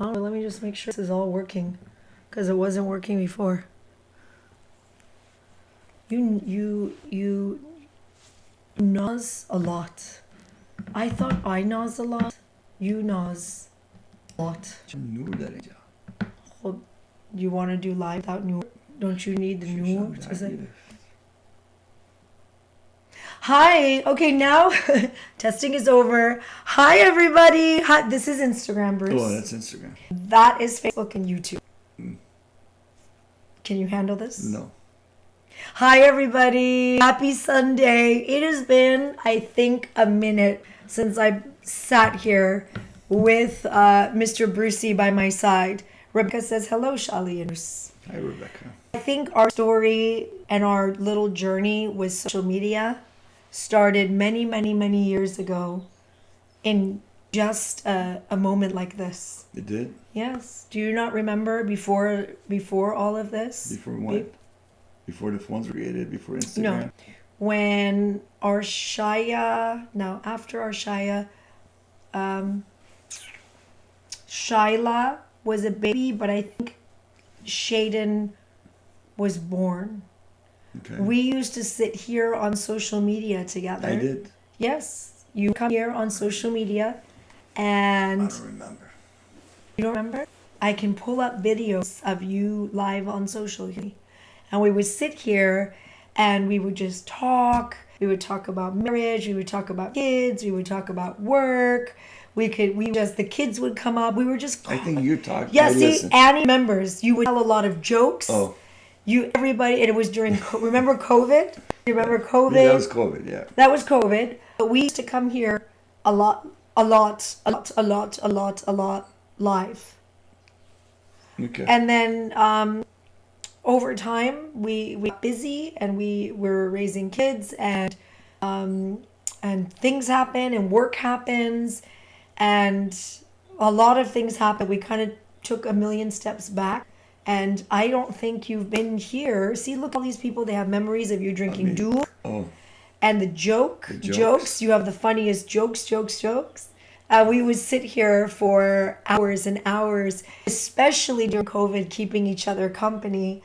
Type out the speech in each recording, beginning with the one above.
Oh, let me just make sure this is all working, because it wasn't working before. You nose a lot. I thought I nose a lot. You nose a lot. Well, you want to do live without Noor? Don't you need the Noor to say? Hi. Okay, now testing is over. Hi, everybody. Hi, this is Instagram, Bruce. Oh, that's Instagram. That is Facebook and YouTube. Can you handle this? No. Hi, everybody. Happy Sunday. It has been, I think, a minute since I sat here with Mr. Brucie by my side. Rebecca says, hello, Shali. Hi, Rebecca. I think our story and our little journey with social media started many, many, many years ago in just a moment like this. It did? Yes. Do you not remember before all of this? Before what? Before the phones were created, before Instagram? No. When after Arshaya, Shyla was a baby, but I think Shaden was born. Okay. We used to sit here on social media together. I did? Yes. You come here on social media I and... don't remember. You don't remember? I can pull up videos of you live on social media. And we would sit here and we would just talk. We would talk about marriage. We would talk about kids. We would talk about work. The kids would come up. We were just... I think you talked. Yeah, I see, listened. Annie remembers. You would tell a lot of jokes. Oh. Everybody, and it was during, remember COVID? You remember COVID? Yeah, that was COVID, yeah. That was COVID. But we used to come here a lot live. Okay. And then over time, we got busy and we were raising kids and things happen and work happens and a lot of things happen. We kind of took a million steps back. And I don't think you've been here. See, look, all these people, they have memories of you drinking Dool. Oh. And the jokes. You have the funniest jokes. We would sit here for hours and hours, especially during COVID, keeping each other company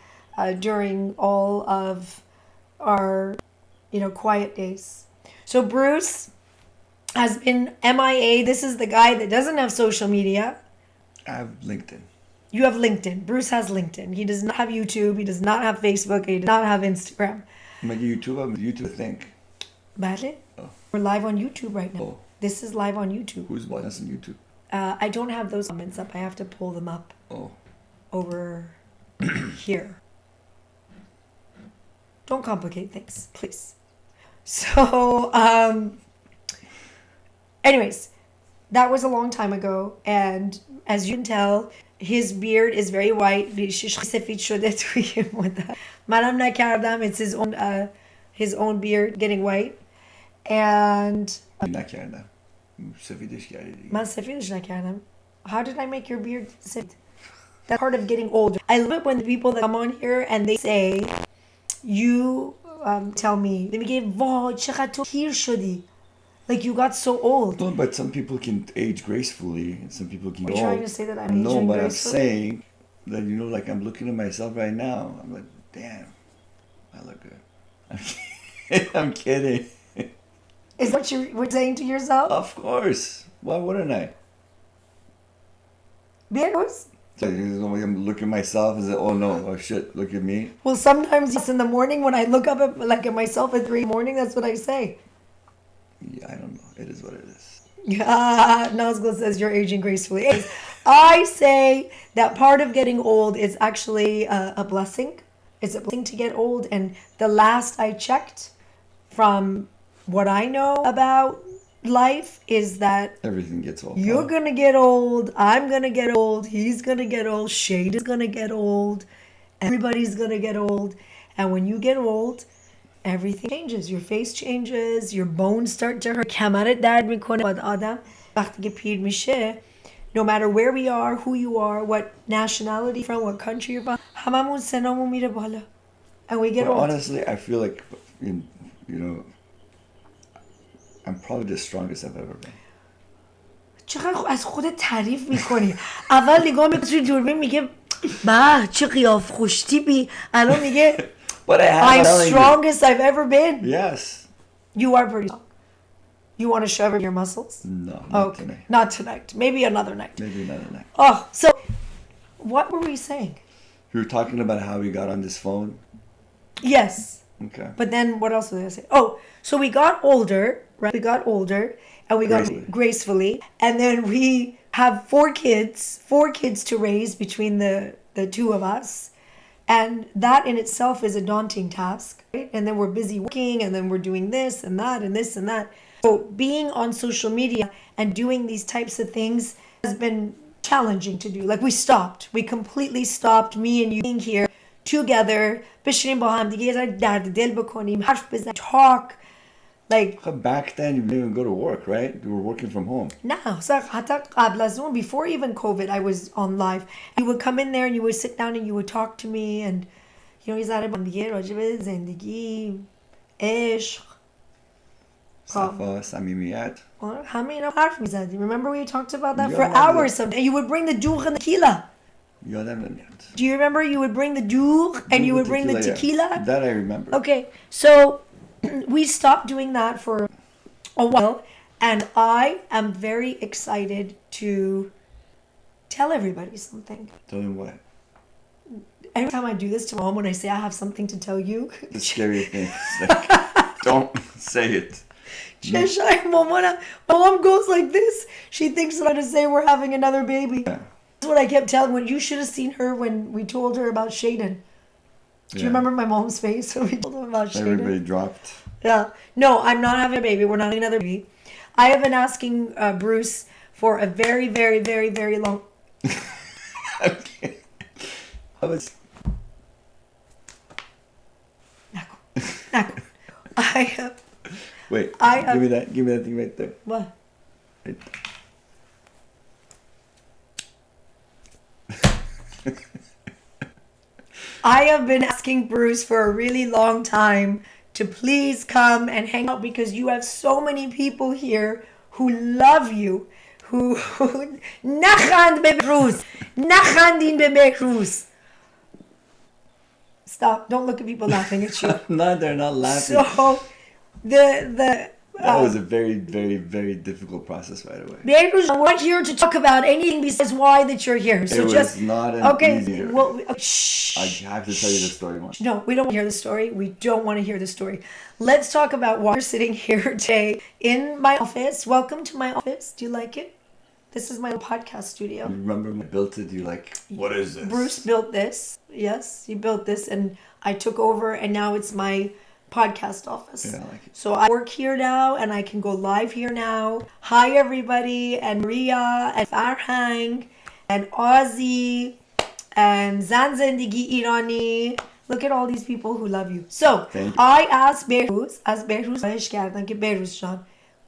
during all of our, quiet days. So Bruce has been MIA. This is the guy that doesn't have social media. I have LinkedIn. You have LinkedIn. Bruce has LinkedIn. He does not have YouTube. He does not have Facebook. He does not have Instagram. I'm like YouTube. I'm YouTube, I think. Badly? Oh. We're live on YouTube right now. Oh. This is live on YouTube. Who's watching us on YouTube? I don't have those comments up. I have to pull them up over here. Don't complicate things, please. So, anyways, that was a long time ago. And as you can tell, his beard is very white. It's his own beard getting white. And how did I make your beard sifid? That's part of getting old. I love it when the people that come on here and they say, you tell me, like you got so old. No, but some people can age gracefully and some people can Are you go. trying to say that I'm aging No, but gracefully? I'm saying that, like I'm looking at myself right now. I'm like, damn, I look good. I'm kidding. Is what you were saying to yourself? Of course. Why wouldn't I? Beards? So I'm looking at myself and say, oh no, oh shit, look at me. Well, sometimes just in the morning when I look up at myself at 3 in the morning, that's what I say. Yeah, I don't know. It is what it is. Nazgul says you're aging gracefully. I say that part of getting old is actually a blessing. It's a blessing to get old. And the last I checked, from what I know about life, is that Everything gets old. you're going to get old. I'm going to get old. He's going to get old. Shade is going to get old. Everybody's going to get old. And when you get old, everything changes. Your face changes. Your bones start to hurt. No matter where we are, who you are, what nationality you're from, what country you're from, and we get But old. honestly, I feel like, I'm probably the strongest I've ever been. چقدر از خودت تعریف میکنی. اول نگاه میکنی توی دوربین میگه با چه قیاف خوشتیبی. الان میگه But I have I'm telling you. strongest I've ever been. Yes. You are pretty strong. You want to show your muscles? No, not Okay, tonight. not tonight. Maybe another night. Maybe another night. Oh, so what were we saying? We were talking about how we got on this phone. Yes. Okay. But then what else was I say? Oh, so we got older, right? We got older and we got gracefully. And then we have four kids to raise between the two of us. And that in itself is a daunting task, right? And then we're busy working and then we're doing this and that and this and that. So being on social media and doing these types of things has been challenging to do. Like we completely stopped, me and you being here together, بشینیم با هم دیگه یه ذره درد دل بکنیم، حرف بزنیم، talk. Like Back then, you didn't even go to work, right? You were working from home. نه حتی قبل از اون, before even COVID, I was on live. You would come in there and you would sit down and you would talk to me and یه ذره با دیگه راجع به زندگی، عشق، صفا، صمیمیت. همه اینا حرف میزدیم. Remember we talked about that for یادم hours and you would bring the دوغ and the tequila. یادم نمیاد. Do you remember you would bring the دوغ and you would bring the tequila? Yeah. That I remember. Okay, so we stopped doing that for a while, and I am very excited to tell everybody something. Tell them what? Every time I do this to mom, when I say I have something to tell you, The scary thing. Like, don't say it. Mom goes like this. She thinks that I'm going to say we're having another baby. Yeah. That's what I kept telling her. You should have seen her when we told her about Shaden. Do you remember my mom's face when we told her about Shaden? Everybody dropped. Yeah. No, I'm not having a baby. We're not having another baby. I have been asking Bruce for a very, very, very, very long... Okay. How was... I have... Wait, give me that thing right there. What? Right. I have been asking Bruce for a really long time to please come and hang out because you have so many people here who love you, who نخند به Bruce, نخندین به Bruce. Stop! Don't look at people laughing at you. No, they're not laughing. So that was a very, very, very difficult process, by the way. Behruz, we're not here to talk about anything besides why that you're here. So it just was not an easy. Well, I have to tell you the story once. No, we don't want to hear the story. We don't want to hear the story. Let's talk about why we're sitting here today in my office. Welcome to my office. Do you like it? This is my podcast studio. You remember when I built it? You're like, what is this? Bruce built this. Yes, he built this, and I took over, and now it's my podcast office. Yeah, I like it. So I work here now, and I can go live here now. Hi, everybody, and Maria, and Farhang, and Ozzy, and Zan Zendegi Irani. Look at all these people who love you. So I asked Behruz,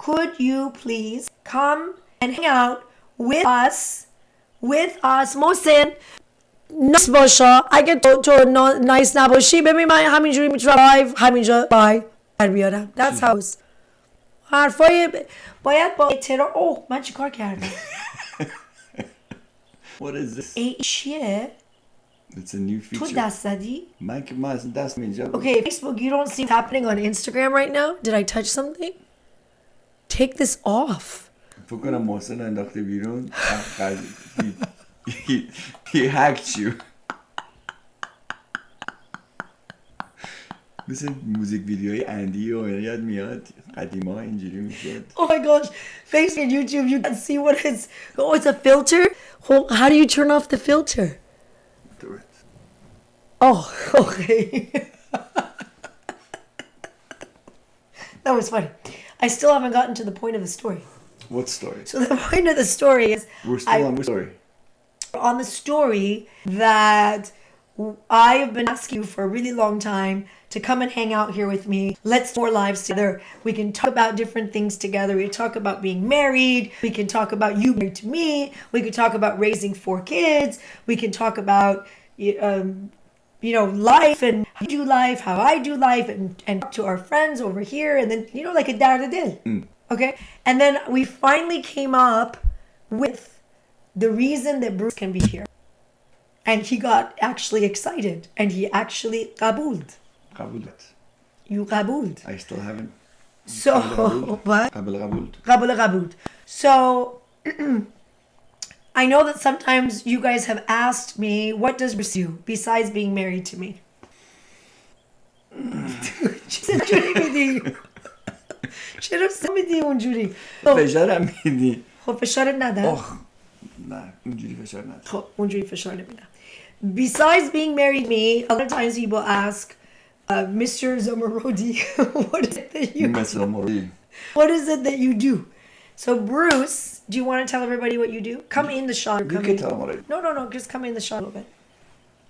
could you please come and hang out with us, Mohsen? نایس باشا. اگه تو نایس نباشی ببین من همینجوری میتونم لایو همینجا بای در بیارم. That's how. حرفای باید با احترام. اوه من چیکار کردم؟ What is this? ای چیه؟ It's a new feature. تو دست زدی؟ من که من اصلا دست اینجا. Okay, Facebook, you don't see what's happening on Instagram right now? Did I touch something? Take this off. فکر کنم محسن انداخته بیرون. He hacked you. مثل موزیک ویدیوی اندی و یاد میاد قدیما اینجوری میشد. Oh my gosh, Facebook and YouTube, you can see what it's. Oh, it's a filter? How do you turn off the filter? Do it. Oh, okay. That was funny. I still haven't gotten to the point of the story. What story? So the point of the story is... We're still on which story? On the story that I have been asking you for a really long time to come and hang out here with me. Let's do our lives together. We can talk about different things together. We can talk about being married. We can talk about you married to me. We can talk about raising 4 kids. We can talk about, life and how you do life, how I do life, and to our friends over here. And then, like a dar-da-dil. Okay? And then we finally came up with the reason that Bruce can be here. And he got actually excited. And he actually قبولed. قبولت. You قبولed. I still haven't. So, what? قبل قبولت. قبولت. So, I know that sometimes you guys have asked me, what does Bruce do besides being married to me? چرا میدی؟ چرا میدی اونجوری؟ فشارم میدی. خب فشارت ندم. نه اونجوری فشار ندم. خب اونجوری فشار نمیدم. Besides being married to me, a lot of times people ask, Mr. Zamarodi, what is it that you do? What is it that you do? So Bruce, do you want to tell everybody what you do? Come in the shot. You can tell them already. No, just come in the shot a little bit.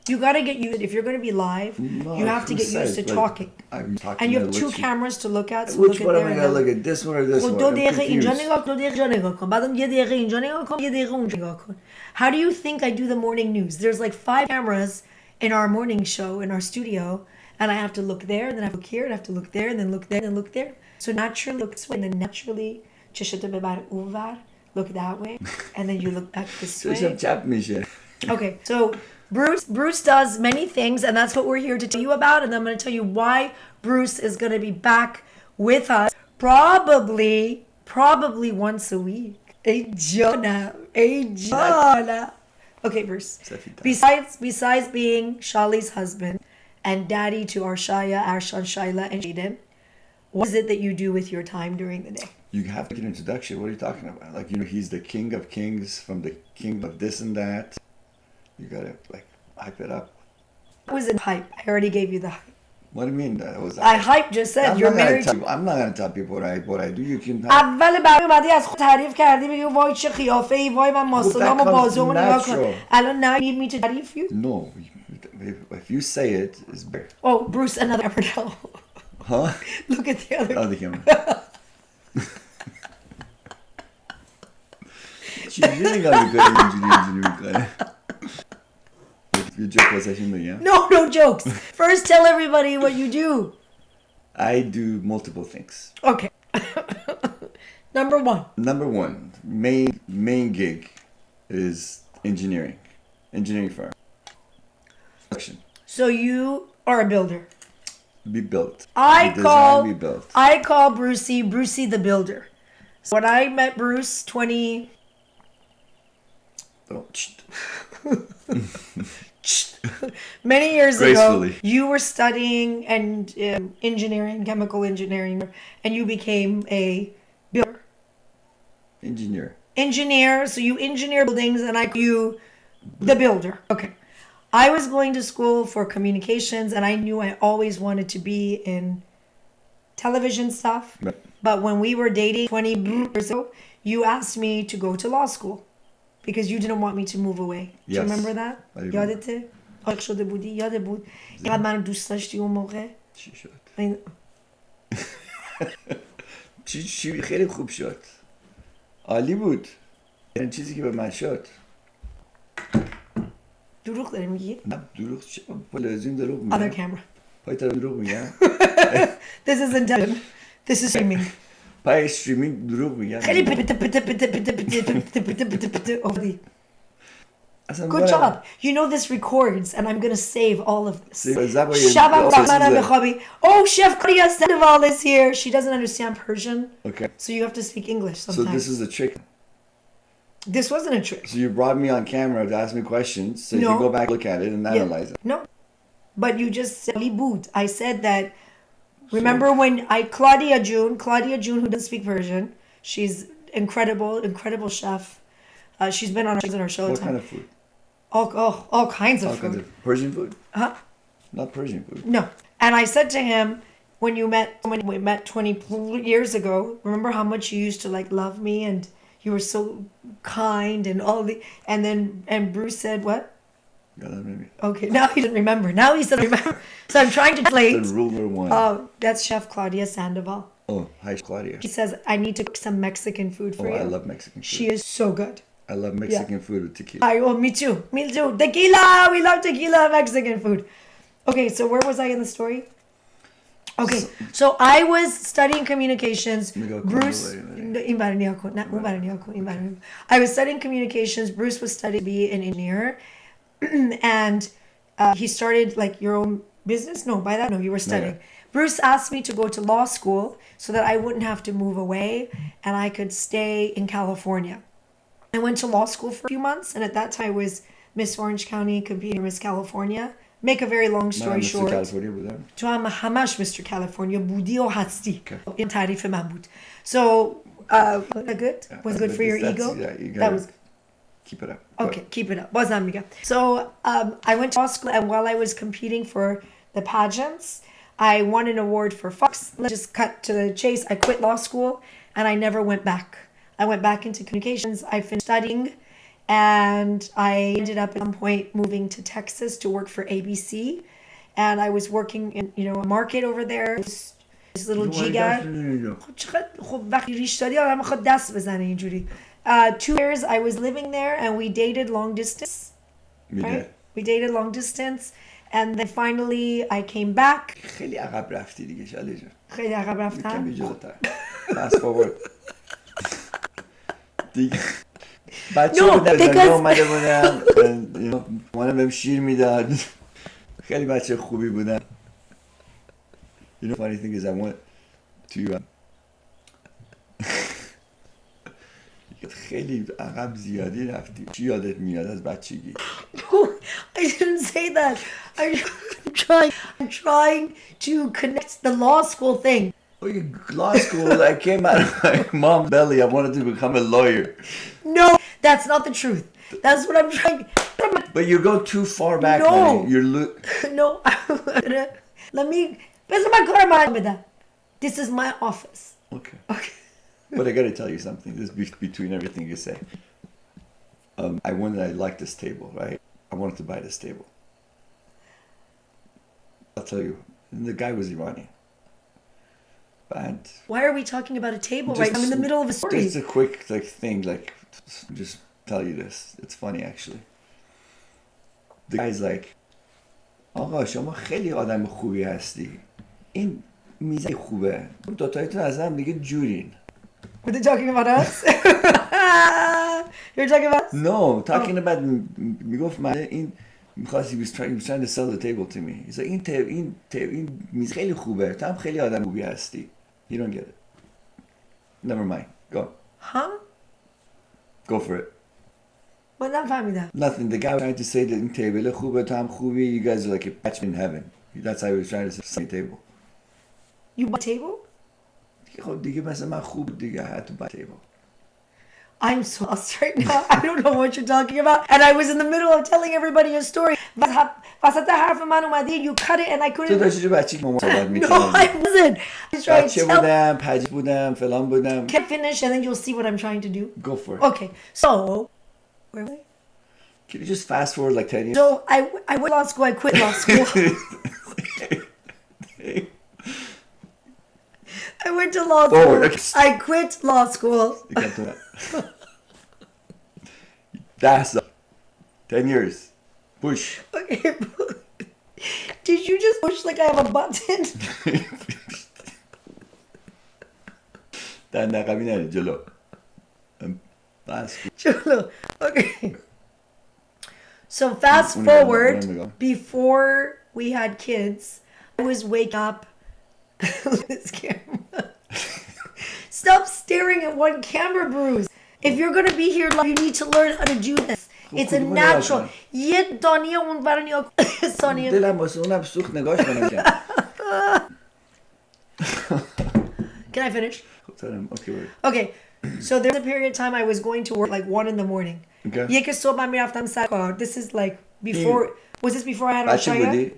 You got to get used, if you're going to be live, you have to get used to talking. I'm talking. And you have two cameras to look at. So Which look one at am I going to look at? This one or this one? دو I'm دقیقه اینجا confused. نگاه کن، 2 دقیقه نگاه کن. بعدم 1 دقیقه اینجا نگاه کن، 1 دقیقه اونجا نگاه کن. How do you think I do the morning news? There's like 5 cameras in our morning show in our studio, and I have to look there, and then I have to look here, and I have to look there, and then look there, and then look there. So naturally look this way, and then naturally چشتو ببر اونور, look that way, and then you look back this way. چشم چپ میشه. Okay, so Bruce does many things, and that's what we're here to tell you about. And I'm going to tell you why Bruce is going to be back with us probably once a week. Hey, Jonah. Okay, Bruce. Besides being Shali's husband and daddy to Arshaya, Arshan, Shaila, and Jaden, what is it that you do with your time during the day? You have to get an introduction. What are you talking about? Like, he's the king of kings from the king of this and that. You gotta hype it up. It was in hype. I already gave you the hype. What do you mean? I hype just said you're married. I'm not gonna tell people what I do. You can. اول برای بعدی از خود تعریف کردی بگی وای چه قیافه ای وای من ماسلام و بازومو نگاه کن. الان now you need me to تعریف you? No, if you say it, it's better. Oh, Bruce, another camera. Huh? Look at the other camera. She's really gonna be good at engineering. Your joke was actually yeah? No jokes. First, tell everybody what you do. I do multiple things. Okay. Number one, main gig is engineering firm. So you are a builder. Be built. Be built. I call Brucie the builder. So when I met Bruce 20. Many years ago, you were studying engineering, chemical engineering, and you became a builder. Engineer. So you engineer buildings, and I call you the builder. Okay. I was going to school for communications, and I knew I always wanted to be in television stuff. Right. But when we were dating 20 years ago, you asked me to go to law school. Because you didn't want me to move away. Do you remember that? یادته؟ عاشق شده بودی؟ یاده بود؟ اینقدر منو دوست داشتی اون موقع؟ چی شد؟ چی خیلی خوب شد. عالی بود. این چیزی که به من شد. دروغ داری میگی؟ نه دروغ چه؟ تلویزیون دروغ میگه. Other camera. پای تلویزیون دروغ میگه. This isn't done. This is streaming. پای استریمینگ دروغ میگن. خیلی Good job. You know this records and I'm going to save all of this. Oh, Chef Claudia Sandoval is here. She doesn't understand Persian. Okay. So you have to speak English sometimes. So this is a trick. This wasn't a trick. So you brought me on camera to ask me questions so you can go back, look at it and analyze it. No. But you just said Libud. I said that. Remember when Claudia June, who doesn't speak Persian, she's incredible chef. She's been on our show. What kind of food? All kinds of food. Persian food? Huh? Not Persian food. No. And I said to him, when we met 20 years ago, remember how much you used to love me and you were so kind and and Bruce said what? Okay, now he doesn't remember. Now he said remember. So I'm trying to translate. That's rule number 1. Oh, that's Chef Claudia Sandoval. Oh, hi Claudia. She says, I need to cook some Mexican food for you. I love Mexican food. She is so good. I love Mexican food with tequila. Me too. Tequila! We love tequila Mexican food. Okay, so where was I in the story? Okay, so I was studying communications. میگه Bruce, کامل. این برای نیا کن. نه اون برای نیا کن. این برای I was studying communications. Bruce was studying to be an engineer, and he started like your own business. No, by that no, you were studying. Bruce asked me to go to law school so that I wouldn't have to move away and I could stay in California. I went to law school for a few months, and at that time I was Miss Orange County competing Miss California. Make a very long story من short. کالیفرنیا بودم. تو هم همش Mr. California بودی و هستی. این تعریف من بود. So, was that good? Was good for your ego? That was keep it up. okay. Keep it up. بازم میگم. So, I went to law school, and while I was competing for the pageants, I won an award for Fox. Let's just cut to the chase. I quit law school, and I never went back. I went back into communications. I finished studying, and I ended up at some point moving to Texas to work for ABC. And I was working in, a market over there. This little G guy. خب وقتی ریش دادی آدم میخواد دست بزنه اینجوری. 2 years I was living there, and we dated long distance. Right? We dated long distance, and then finally I came back. خیلی عقب رفتی دیگه شاله جان. خیلی عقب رفتم. کمی جلوتر. Fast forward. دیگه بچه بودم دنیا اومده بودم مامانم بهم شیر میداد خیلی بچه خوبی بودم. You know, funny thing is I went to خیلی عقب زیادی رفتی. چی یادت میاد از بچگی؟ No, I didn't say that. I'm trying to connect the law school thing. Oh, you law school, I came out of my mom's belly. I wanted to become a lawyer. No, that's not the truth. That's what I'm trying. But you go too far back, No. honey. You're No, let me. This is my office. okay. Okay. But I gotta tell you something. This is between everything you say. I liked this table, right? I wanted to buy this table. I'll tell you. The guy was Iranian. And Why are we talking about a table right now? I'm in the middle of a story. Just a quick thing, just tell you this. It's funny actually. The guy's like, آقا شما خیلی آدم خوبی هستی. این میزه خوبه. دوتایتون از هم دیگه جورین. Were they talking about us? You're talking about us? No, talking about میگفت من این میخواست he was trying to sell the table to me. He's like این میز خیلی خوبه. تو هم خیلی آدم خوبی هستی. You don't get it. Never mind. Go. Huh? Go for it. But not فهمیدم. Nothing. The guy was trying to say that in table خوبه تو هم خوبی. You guys are like a match in heaven. That's how he was trying to say table. You bought a table? خب دیگه مثلا من خوب دیگه I had to buy a table. I'm so lost right now. I don't know what you're talking about. And I was in the middle of telling everybody a story. وسط حرف من اومدی. You cut it and I couldn't. تو داشتی جو بچه مامان صحبت می‌کردی. No, I wasn't. I was trying بچه to tell. بودم، پج بودم، فلان بودم. Can I finish and then you'll see what I'm trying to do? Go for it. Okay. So, where were we? Can you just fast forward like 10 years? So I went to law school. I quit law school. I went to law school. Forward. I quit law school. You can't do that. That's 10 years. Push. Okay. Did you just push like I have a button? در نقبی نره جلو. Cholo. Okay. So fast forward, before we had kids, I was wake up. This camera. Stop staring at one camera, Bruce. If you're gonna be here live, you need to learn how to do this. It's a natural. یه دانیه اون برای ثانیه. دلم واسه اونم سوخت نگاش کنم که. Can I finish? Okay, wait. Okay. So there's a period of time I was going to work like 1 in the morning. Okay. یه که صبح من میرفتم سر کار. This is like before. Was this before I had our بچه shaya? بودی؟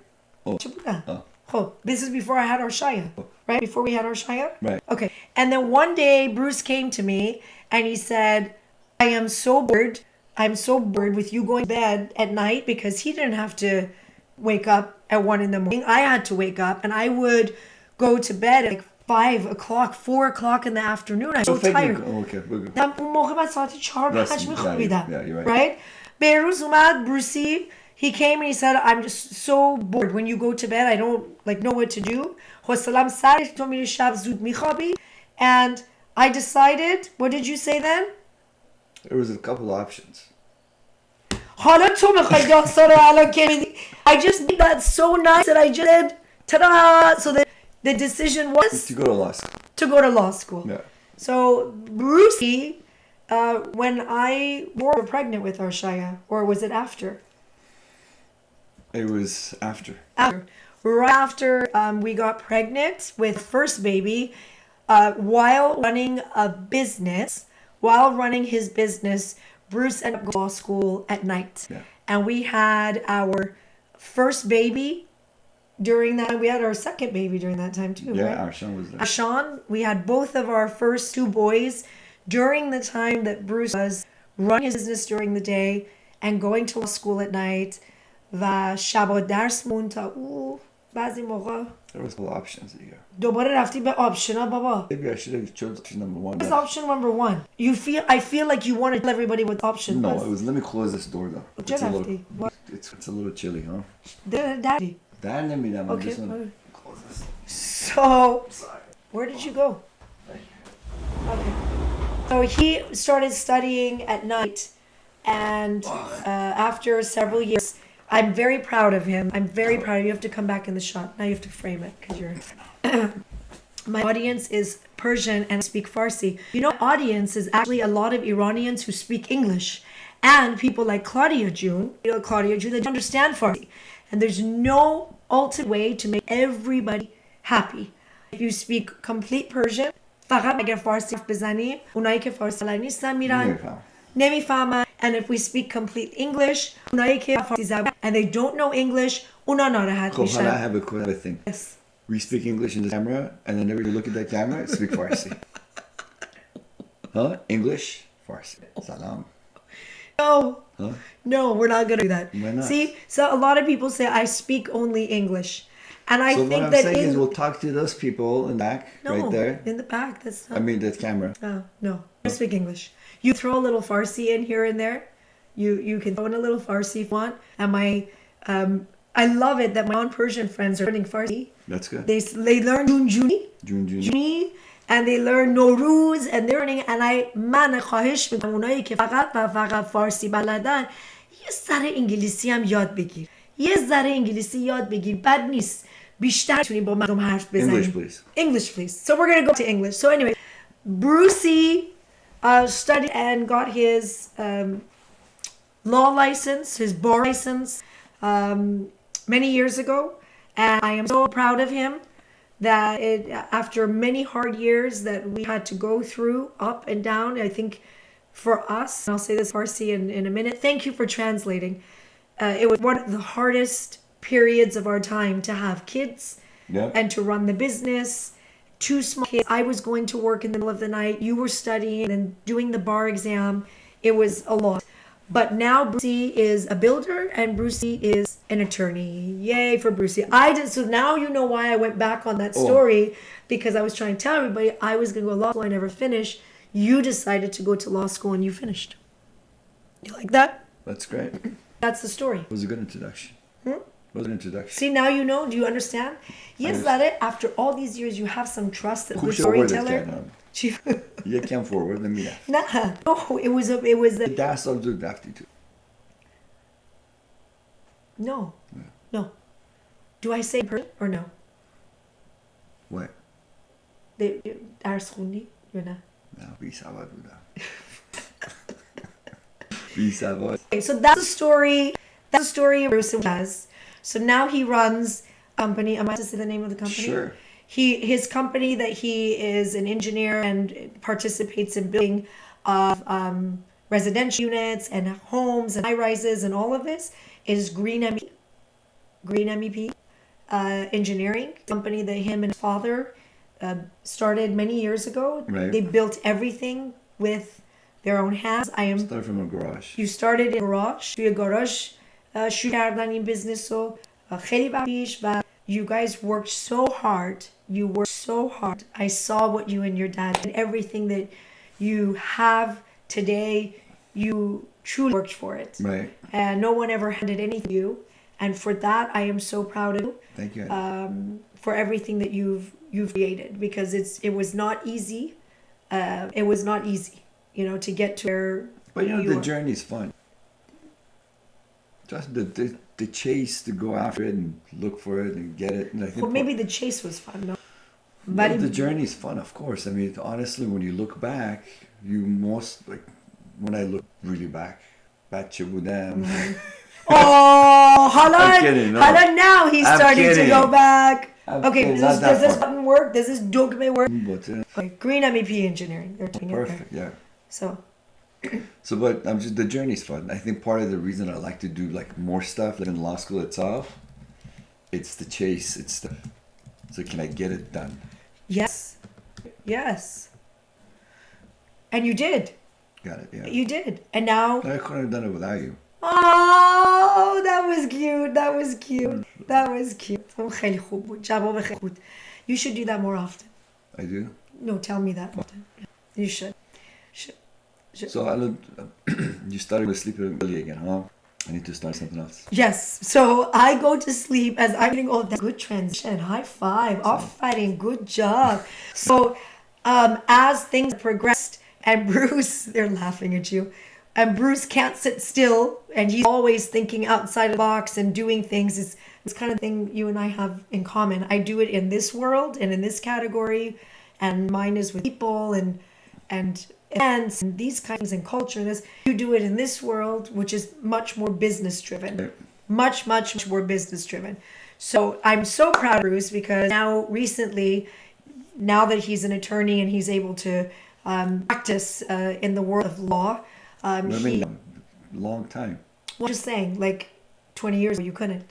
بچه بودم. Oh, this is before I had our shaya, right? Before we had our shaya? Right. Okay. And then one day Bruce came to me and he said, I am so bored. I'm so bored with you going to bed at night because he didn't have to wake up at 1 in the morning. I had to wake up and I would go to bed at like 5 o'clock, 4 o'clock in the afternoon. I'm so tired. Okay, we're good. اون موقع من ساعت 4 5 میخوابیدم. Yeah, you're right. Right? به روز اومد بروسی He came and he said, I'm just so bored. When you go to bed, I don't like know what to do. حوصله‌ام سر تو میری شب زود میخوابی. And I decided, what did you say then? There was a couple options. حالا تو میخوای داستان رو الان که میدی. I just made that so nice that I just said, ta-da! So the decision was To go to law school. to go to law school. Yeah. So Brucie, when we were pregnant with our Shaya, or was it after? It was after. Right after we got pregnant with first baby, while running his business, Bruce ended up going to law school at night. Yeah. And we had our first baby during that. We had our second baby during that time too, Yeah, right? our son was there. Sean, we had both of our first two boys during the time that Bruce was running his business during the day and going to law school at night. و شبا درس مون تا بعضی موقع There was a couple options. There you go. دوباره رفتی به آپشنا بابا. Maybe I should have chosen option number one. What's option number one? I feel like you want to tell everybody what option No, was. it was let me close this door though. It's a little, What? it's a little chilly, huh? Daddy. That let me down. I'm Okay. just gonna close this. So, Sorry. where did you go? Okay. So he started studying at night, and after several years, I'm very proud of him. I'm very proud. You have to come back in the shot. Now you have to frame it because you're. My audience is Persian and speak Farsi. You know, audience is actually a lot of Iranians who speak English, and people like Claudia June. You know, Claudia June, they don't understand Farsi, and there's no ultimate way to make everybody happy. If you speak complete Persian, فقط اگر فارسی بزنی، اونایی که فارسی بلد نیستن میرن نمیفهمن. And if we speak complete English, اونایی که فارسی زبان and they don't know English, اونا ناراحت میشن. I have a thing. Yes. We speak English in the camera, and then every you look at that camera, speak Farsi. Huh? English, Farsi. Salam. No. Huh? No, we're not gonna do that. Why not? See, so a lot of people say I speak only English, and I So think what I'm that saying is we'll talk to those people in the back, no, right there. in the back. That's not. I mean, that camera. No. I speak English. You throw a little Farsi in here and there. You can throw in a little Farsi if you want. And I love it that my non-Persian friends are learning Farsi. That's good. They learn Juni, and they learn Nowruz, and they're learning. And من خواهش میکنم اونایی که فقط فارسی بلدن یه ذره انگلیسی هم یاد بگیر. یه ذره انگلیسی یاد بگیر. بد نیست. بیشتر میتونی با مردم حرف بزنی. English, please. English, please. So we're gonna go to English. So anyway, Brucie studied and got his law license, his bar license, many years ago, and I am so proud of him that after many hard years that we had to go through up and down. I think for us, and I'll say this Farsi in a minute. Thank you for translating. It was one of the hardest periods of our time to have kids and to run the business. Two small kids. I was going to work in the middle of the night. You were studying and doing the bar exam. It was a lot. But now Brucie is a builder and Brucie is an attorney. Yay for Brucie. So now you know why I went back on that story, because I was trying to tell everybody I was going to go to law school. I never finished. You decided to go to law school and you finished. You like that? That's great. That's the story. It was a good introduction. It was an introduction. See, now you know. Do you understand? Yes, that it. After all these years, you have some trust that the storyteller. You came forward and me left. No, it was a. That's all good after too. No, no. Do I say person or no? What? درس خوندی یا نه؟ نه بی سواد بودم. بی سواد. Okay, so that's the story. That's the story of Bruce has. So now he runs a company. Am I to say the name of the company? Sure. His company that he is an engineer and participates in building of residential units and homes and high rises and all of this is Green MEP Engineering company that him and his father started many years ago. Right. They built everything with their own hands. Started from a garage. You started in a garage. توی گاراژ شروع کردن این بیزنس رو خیلی وقت پیش و you guys worked so hard. You worked so hard. I saw what you and your dad and everything that you have today. You truly worked for it. Right. And no one ever handed anything to you. And for that, I am so proud of you. Thank you. For everything that you've created, because it was not easy. It was not easy, to get to where. But you the are. journey's fun. Just the chase to go after it and look for it and get it. And I think Well, maybe the chase was fun, no? But the journey's fun, of course. I mean, honestly, when you look back, when I look really back, Batchabudam. Oh, hala! I'm kidding, no. Hala, now he's I'm starting to kidding. go back. Okay, kidding, does not that this far. button work? Does this dogme work? But, Okay, green MEP engineering. They're doing it there. perfect, yeah. So, But the journey's fun. I think part of the reason I like to do more stuff in law school itself, it's the chase. So can I get it done? yes. And you did. Got it, yeah. You did. And now, I couldn't have done it without you. oh, that was cute. خیلی خوب بود. جواب خیلی خوب. You should do that more often. I do? No, tell me that often. You should. So you started with sleeping early again, huh? I need to start something else. Yes. So I go to sleep as I'm getting all that. Good transition. High five. Off fighting. Good job. So as things progressed, and Bruce, they're laughing at you. And Bruce can't sit still, and he's always thinking outside the box and doing things. It's kind of thing you and I have in common. I do it in this world and in this category, and mine is with people and events and these kinds and culture. This you do it in this world, which is much more business driven, much more business driven. So I'm so proud of Bruce, because now that he's an attorney and he's able to practice in the world of law. Long time. Well, just saying, 20 years ago you couldn't,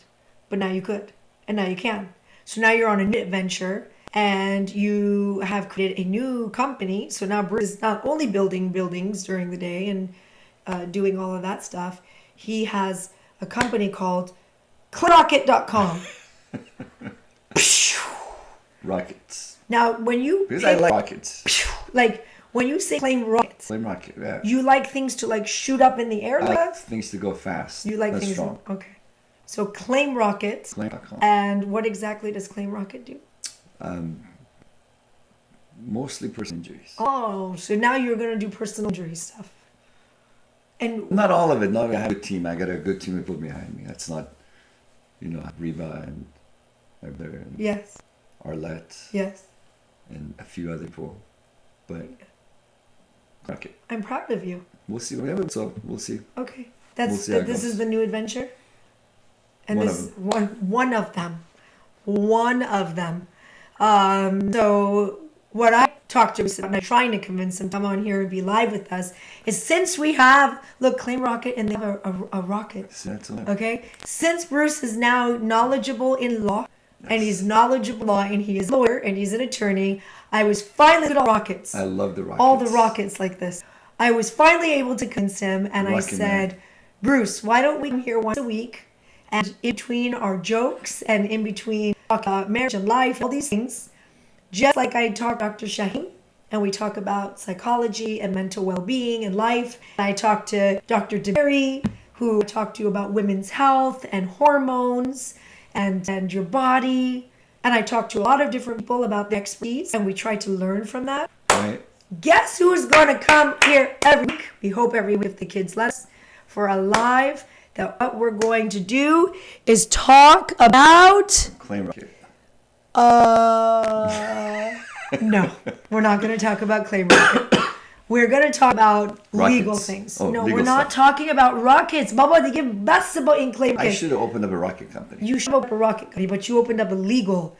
but now you could, and now you can. So now you're on a new adventure, and you have created a new company. So now Bruce is not only building buildings during the day and doing all of that stuff. He has a company called ClaimRocket.com. Rockets. Now, when you Because I like rockets. When you say claim rockets, Flame rocket, yeah. you like things to shoot up in the air. I like things to go fast. You like That's things. strong. Okay. So claim rockets. Claim.com. And what exactly does claim rocket do? Mostly personal injuries. Oh, so now you're gonna do personal injury stuff. And Not all of it. No, I have a good team. I got a good team that put behind me. That's not, Reba and yes, Arlette yes, and a few other people. But okay, I'm proud of you. we'll see. So we'll see. Okay, We'll see how it this goes. is the new adventure. And One this of one of them. So what I talked to him, and I'm trying to convince him to come on here and be live with us, is since we have Claim Rocket and they have a rocket. That's all. Okay, since Bruce is now knowledgeable in law, and he's knowledgeable in law, and he is a lawyer, and he's an attorney, I was finally at all rockets. I love the rockets. All the rockets like this. I was finally able to convince him, and I Rocket said, Man. Bruce, why don't we come here once a week, and in between our jokes and in between marriage and life, all these things, just like I talk to Dr. Shaheen, and we talk about psychology and mental well-being and life. I talked to Dr. DeBerry, who talked to you about women's health and hormones and your body. And I talked to a lot of different people about the expertise, and we try to learn from that. Right. Guess who's going to come here every week? We hope every week, if the kids let us, for a live. That what we're going to do is talk about... Claim rocket. No, we're not going to talk about claim rocket. We're going to talk about legal Rockets. things. Oh, No, legal we're not stuff. talking about rockets. Baba, they give basketball in claim I rocket. should have opened up a rocket company. You should open a rocket company, but you opened up a legal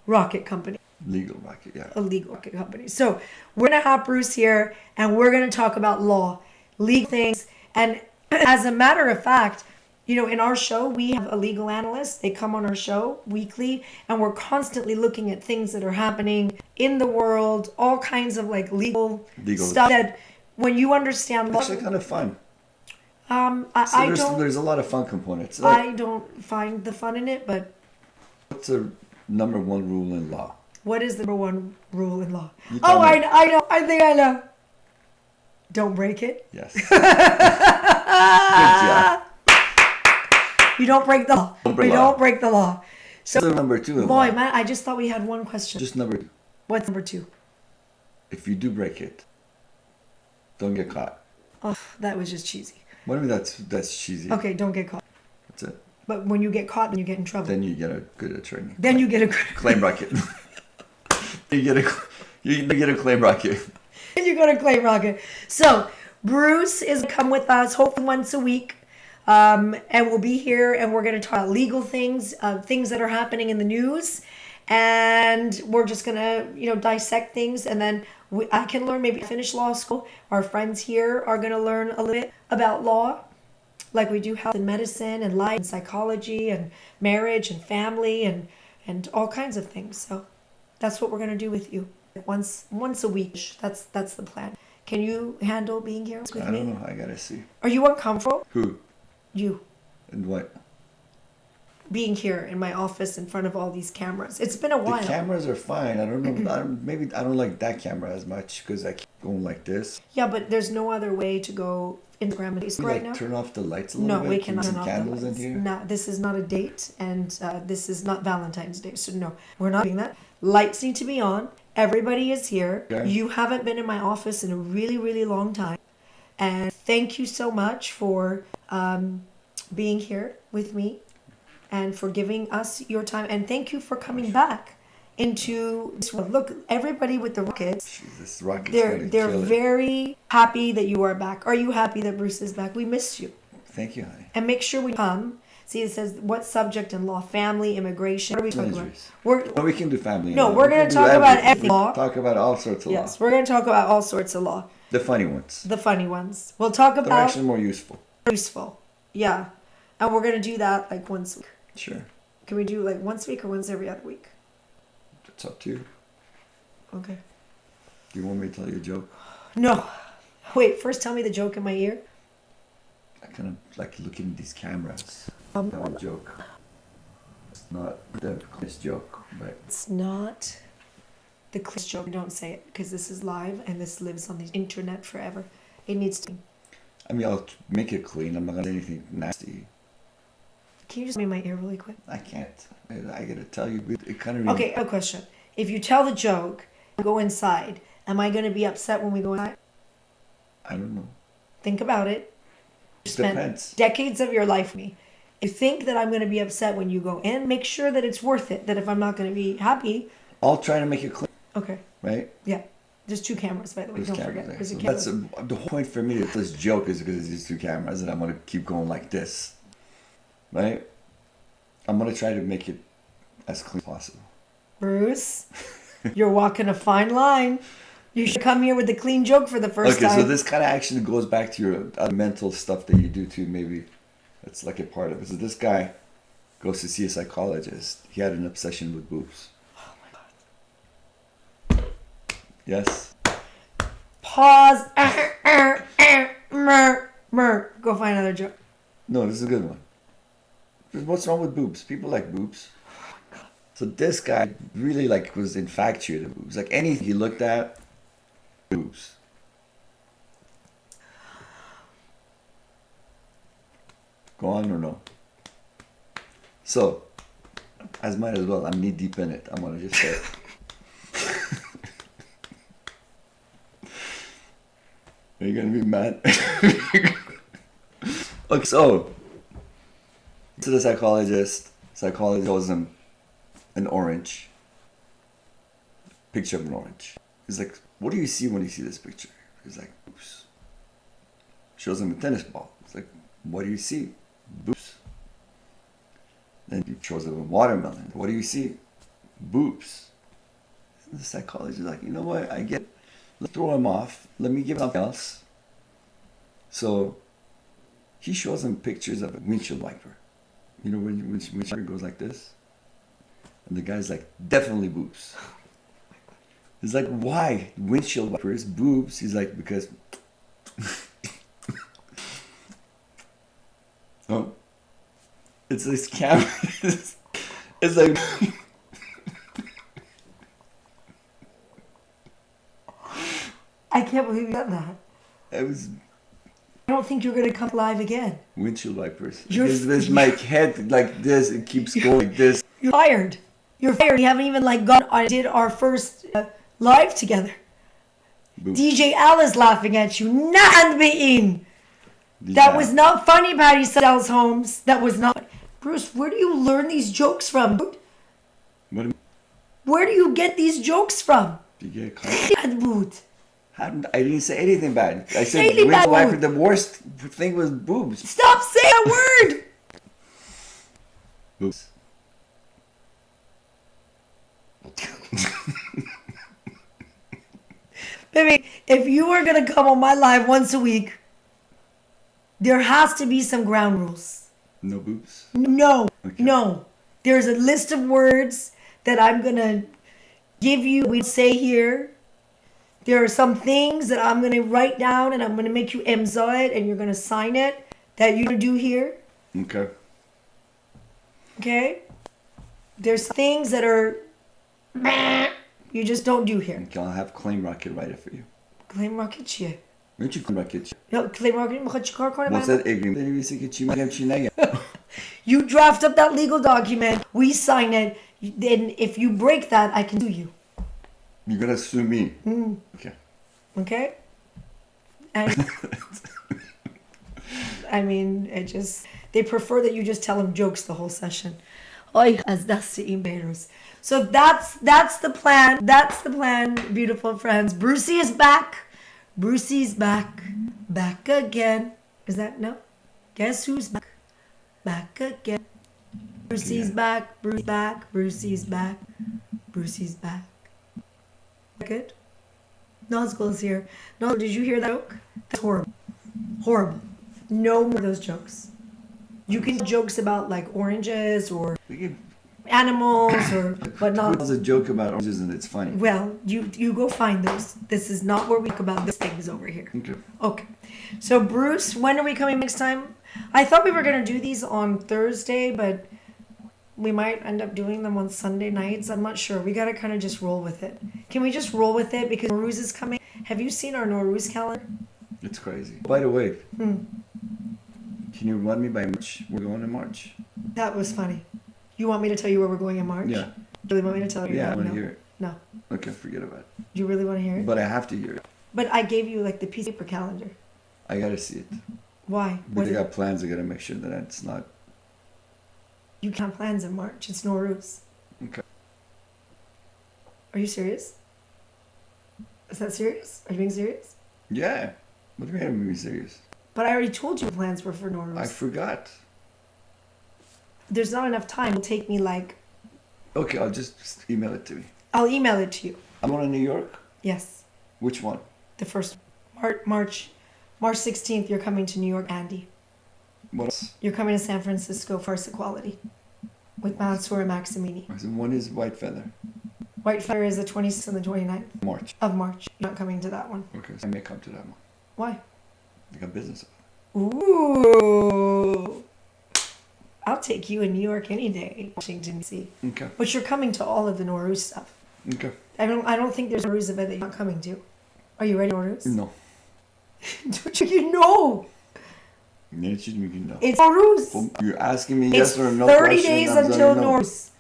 rocket company. Legal rocket, yeah. A legal rocket company. So we're going to have Bruce here, and we're going to talk about law, legal things. And as a matter of fact, in our show, we have a legal analyst. They come on our show weekly, and we're constantly looking at things that are happening in the world, all kinds of legal stuff that when you understand law, Actually, kind of fun. I don't. There's a lot of fun components. I don't find the fun in it, but What's the number one rule in law? what is the number one rule in law? You tell Oh, me. I know. I think I know. Don't break it. Yes. job. You don't break the law. Don't break You law. don't break the law. So, So number 2 of boy, law. man, I just thought we had one question. Just number 2. What's number 2? If you do break it, don't get caught. Oh, that was just cheesy. What do you mean that's cheesy? Okay, don't get caught. That's it. But when you get caught, then you get in trouble. Then you get a good attorney. Then you get a Claim bracket. you get a claim bracket. you go to Clay Rocket. So Bruce is gonna come with us hopefully once a week. And we'll be here and we're going to talk about legal things, things that are happening in the news. And we're just going to, dissect things. And then I can learn, maybe finish law school. Our friends here are going to learn a little bit about law, like we do health and medicine and life and psychology and marriage and family and all kinds of things. So that's what we're going to do with you once a week. That's the plan. Can you handle being here with me? I don't know. I got to see. Are you uncomfortable? Who? You. And what? Being here in my office in front of all these cameras. It's been a while. The cameras are fine. I don't know. Maybe I don't like that camera as much because I keep going like this. Yeah, but there's no other way to go Instagram and Facebook right now. Turn off the lights a little No, bit. we Keep cannot some turn off the candles lights. in here. No, this is not a date, and this is not Valentine's Day. So no, we're not doing that. Lights need to be on. Everybody is here. Okay. You haven't been in my office in a really, really long time, and thank you so much for being here with me, and for giving us your time. And thank you for coming back into this world. Look, everybody with the Rockets. Jeez, this rocket's They're gonna kill it. very happy that you are back. Are you happy that Bruce is back? We missed you. Thank you, honey. And make sure we come. See, it says what subject in law? Family, immigration. What are we talking about? Injuries. We're Well, we can do family. No, law. we're We gonna can do talk about everything. everything. We Law. talk about all sorts of yes, law. we're going to talk about all sorts of law. The funny ones. The funny ones. We'll talk They're about actually more useful. useful. Yeah, and we're going to do that like once a week. Sure. Can we do like once a week or once every other week? It's up to you. Okay. Do you want me to tell you a joke? No. Wait. First, tell me the joke in my ear. I kind of like looking at these cameras. Have a joke. It's not the clearest joke, but It's not the clearest joke. Don't say it because this is live and this lives on the internet forever. It needs to. I mean, I'll make it clean. I'm not gonna say anything nasty. Can you just make my ear really quick? I can't. I gotta tell you, it kind of. Okay, a question. If you tell the joke, go inside. Am I going to be upset when we go inside? I don't know. Think about it. You spent Depends. decades of your life with me. If you think that I'm going to be upset when you go in, make sure that it's worth it. That if I'm not going to be happy, I'll try to make it clean, okay, right? yeah. There's 2 cameras, by the way. There's Don't cameras forget. there. There's So a that's camera. the whole point for me. This joke is because it's these 2 cameras, and I'm gonna keep going like this, right? I'm gonna try to make it as clean as possible. Bruce, you're walking a fine line. You should come here with the clean joke for the first Okay, time. so this kind of actually goes back to your other mental stuff that you do too. Maybe it's like a part of it. So this guy goes to see a psychologist. He had an obsession with boobs. Oh my God. Yes. Pause. Go find another joke. No, this is a good one. What's wrong with boobs? People like boobs. So this guy really was infatuated with boobs. Like anything he looked at, boobs. Go on or no? So, as might as well. I'm knee deep in it. I'm gonna just say. Are you gonna be mad? Okay, so to the psychologist shows him an orange. Picture of an orange. He's like, what do you see when you see this picture? He's like, boobs. Shows him a tennis ball. He's like, what do you see? Boobs. Then he shows him a watermelon. What do you see? Boobs. And the psychologist is like, you know what? I get it. Let's throw him off. Let me give him something else. So he shows him pictures of a windshield wiper. You know when windshield wiper goes like this? And the guy's like, definitely boobs. He's like, why? Windshield wipers, boobs. He's like, because... Oh. It's this camera. It's like... I can't believe you got that. It was... I don't think you're going to come live again. Windshield wipers. You're- This my head like this. It keeps going like this. You're fired. You're fired. We haven't even like gone on did our first live together. Boom. DJ Al is laughing at you. Not being. DJ That Al. was not funny, Patty Sells Homes. That was not. Bruce, where do you learn these jokes from? What do you Where do you get these jokes from? get caught? I didn't say anything bad. I said Really bad windshield wiper. word. The worst thing was boobs. Stop saying that word. Boobs. Baby, if you are going to come on my live once a week, there has to be some ground rules. No boobs. No, Okay. no. There's a list of words that I'm going to give you. We say here. There are some things that I'm going to write down and I'm going to make you emza it and you're going to sign it that you're going to do here. Okay. Okay? There's things that are you just don't do here. Okay, I'll have Claim Rocket write it for you. Claim rocket چیه؟ من چی Claim Rocket؟ No, claim rocket میخواد چیکار کنه؟ واسه اگریم بنویسی که چی میگم چی نگم. You draft up that legal document, we sign it, then if you break that, I can sue you. You're gonna sue me. Okay. Okay? And, I mean, it just, they prefer that you just tell them jokes the whole session. Oy, as that's the invaders. So that's the plan. That's the plan, beautiful friends. Brucie is back. Brucie's back. Back again. Is that, no? Guess who's back? Back again. Brucie's back. Brucie's back. Brucie's back. Brucie's back. Good. Nazgul's here. No, did you hear that joke? That's horrible. Horrible. No more of those jokes. You can jokes about like oranges or We can. animals or but not. There's a joke about oranges and it's funny. Well, you go find those. This is not where we talk about those things over here. Okay. Okay. So Bruce, when are we coming next time? I thought we were gonna do these on Thursday, but we might end up doing them on Sunday nights. I'm not sure. We gotta kind of just roll with it. Can we just roll with it because Nowruz is coming? Have you seen our Nowruz calendar? It's crazy. By the way, can you run me by March? We're going in March. That was funny. You want me to tell you where we're going in March? Yeah. You really want me to tell you? Yeah, I that? want to No. hear it. No. Okay, forget about it. Do you really want to hear it? But I have to hear it. But I gave you like the piece of paper calendar. I gotta see it. Why? But What they is got it? plans. I gotta make sure that it's not. You can't have plans in March. It's Nowruz. Okay. Are you serious? Is that serious? Are you being serious? Yeah. What do you mean? I'm being serious. But I already told you plans were for Nowruz. I forgot. There's not enough time. It'll take me like. Okay, I'll just email it to me. I'll email it to you. I'm going to New York. Yes. Which one? The first March 16th. You're coming to New York, Andy. What else? You're coming to San Francisco for Equality with Mansour and Maximini. I said one is White Feather. White Feather is the 26th and the 29th March. of March. You're not coming to that one. Okay, so I may come to that one. Why? I got business. Ooh. I'll take you in New York any day, Washington, D.C. Okay. But you're coming to all of the Nowruz stuff. Okay. I don't think there's a Nowruz event that you're not coming to. Are you ready, Nowruz? No. Don't you know? It's It's Nowruz. You're asking me It's yes or no 30 question, days I'm until saying no. Nowruz.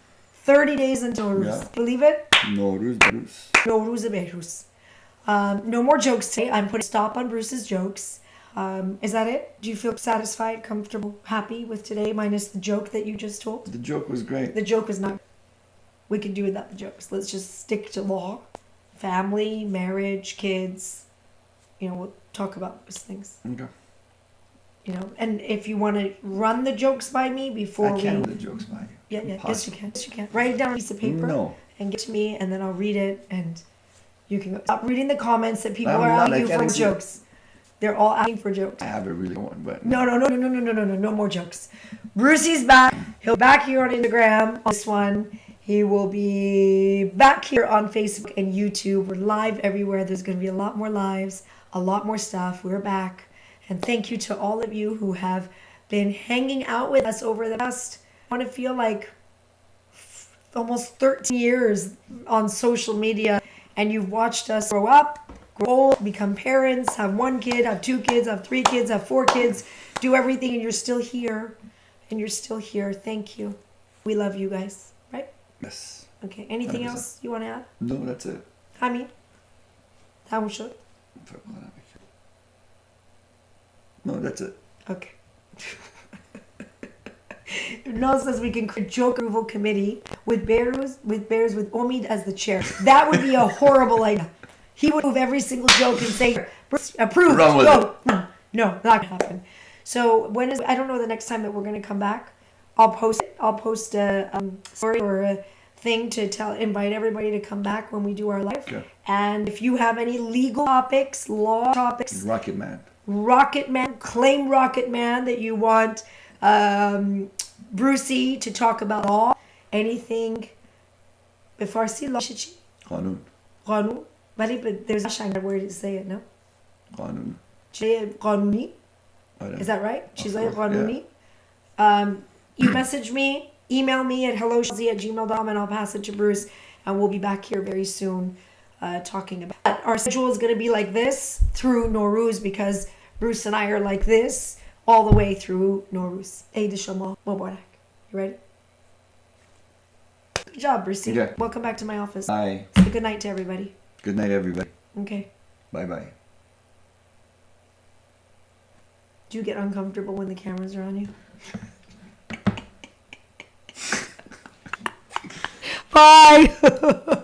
30 days until Nowruz. Yeah. Believe it? Nowruz, Bruce. Nowruz Behruz. No more jokes today. I'm putting a stop on Bruce's jokes. Is that it? Do you feel satisfied, comfortable, happy with today, minus the joke that you just told? The joke was great. The joke was not. We can do without the jokes. Let's just stick to law, family, marriage, kids. You know, we'll talk about those things. Okay. You know, and if you want to run the jokes by me before I can't we. do the jokes by you. Yeah, yes, you Impossible. can. Yes, you can. Write it down on a piece of paper. No. And get to me, and then I'll read it, and you can go. Stop reading the comments that people I'm are not, asking I you for can't see it. jokes. They're all asking for jokes. I have a really good one, but No more jokes. Brucie's back. He'll be back here on Instagram on this one. He will be back here on Facebook and YouTube. We're live everywhere. There's going to be a lot more lives, a lot more stuff. We're back. And thank you to all of you who have been hanging out with us over the past, I want to feel like almost 13 years on social media. And you've watched us grow up. grow old, become parents, have 1 kid, have 2 kids, have 3 kids, have 4 kids, do everything, and you're still here. And you're still here. Thank you. We love you guys, right? Yes. Okay. Anything 100%. else you want to add? No, that's it. Hami? Tamushot? No, that's it. Okay. Noel says we can create a joke approval committee with with Omid as the chair. That would be a horrible idea. He would move every single joke and say, approved, Run with go. No, not gonna happen. So I don't know the next time that we're gonna come back. I'll post a story or a thing to invite everybody to come back when we do our live. Okay. And if you have any legal topics, law topics, Rocket Man. claim Rocket Man that you want Brucie to talk about law, anything. بفارسی law چی؟ قانون. قانون. But there's a Shanghai word to say it, no? قانون. چیزای قانونی. آره. Is that right? چیزای course, قانونی. You message me, email me at helloshelzy@gmail.com and I'll pass it to Bruce and we'll be back here very soon talking about it. Our schedule is going to be like this through Nowruz because Bruce and I are like this all the way through Nowruz. Eid Shama Mubarak. You ready? Good job, Bruce. Yeah. Welcome back to my office. Bye. Say good night to everybody. Good night, everybody. Okay. Bye-bye. Do you get uncomfortable when the cameras are on you? Bye.